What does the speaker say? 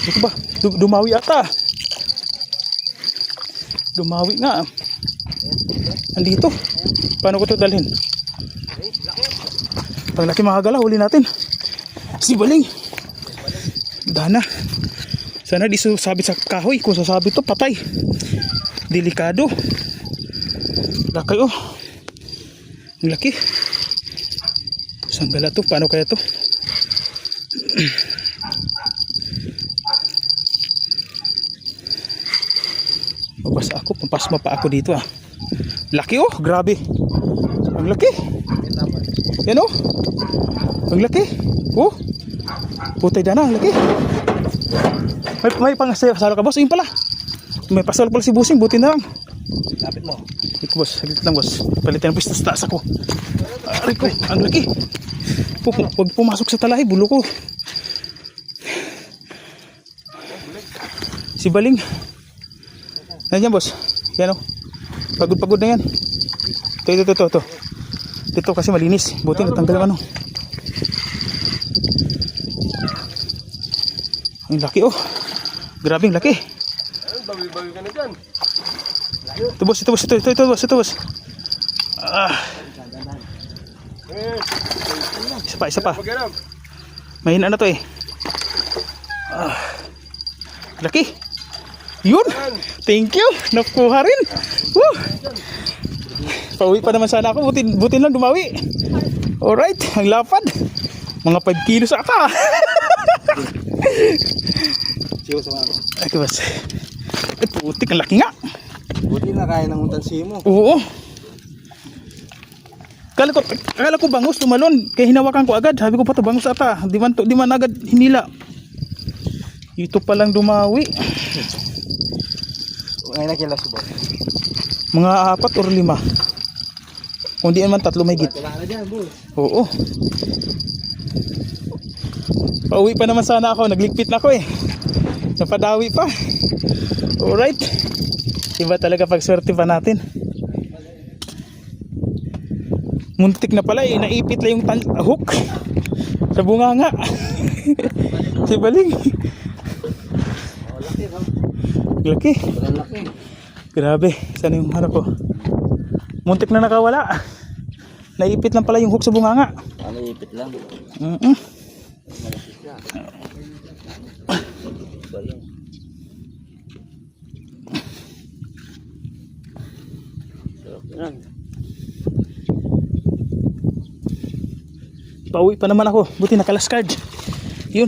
Ito ba? Dumawi ata. Dumawi nga. Andito. Paano ko ito dalhin? Pag laki makagala, huli natin. Si Baling. Dana. Sana di sabit sa kahoy. Kung sasabit to, patay. Delikado. Laki oh. Ang laki. Saan gala to? Paano kaya to? Mabasa ako. Pampasma pa ako dito ah. Laki oh. Grabe. Ang laki. Yan oh. Ang laki. Oh. Putay Dana. Ang laki. May pangasalo ka boss. Ayun pala. May pasal pala si Busing. Buti na lang. Lapit mo. Ito boss. Saglit lang boss. Palitan ang pistas taas ako. Aray ko. Ang laki. Huwag pumasok sa talahi. Bulo ko. Si Baling. Nandiyan boss. Yan o. Pagod na yan. Ito. Ito kasi malinis. Buti natanggal ang ano. Ang laki oh. Grabe ang laki. Bawi-bawi ka na dyan. Ito boss. Ah. Isa pa. Mahina na to eh. Ah. Laki. Yun. Thank you. Nakuha rin. Woo. Pauwi pa naman sana ako. Buti lang dumawi. Alright. Ang lapad. Mga 5 kilos aka. Siyo sa mga. Okay boss. Putik. Ang laki nga. Buti na kaya ng utansi mo. Oo. Akala ko bangus tumalon. Kaya hinawakan ko agad. Sabi ko pa to bangus ata. Di man agad hinila. Ito palang dumawi. Ngayon na kilas boss. Mga 4 or 5. Kung di naman 3 may git. Wala na dyan boss. Oo. Pauwi pa naman sana ako. Nagligpit na ako eh. Napadawi pa. Alright. Iba talaga pag swerte pa natin. Muntik na pala eh. Naipit lang yung hook sa bunganga. Si Baling. Laki no? Laki. Laki. Grabe. Sana yung harap ko. Muntik na nakawala. Naipit lang pala yung hook sa bunganga. Naipit lang. Malaki siya. Yan. Pauwi pa naman ako. Buti nakalaskard. Yun.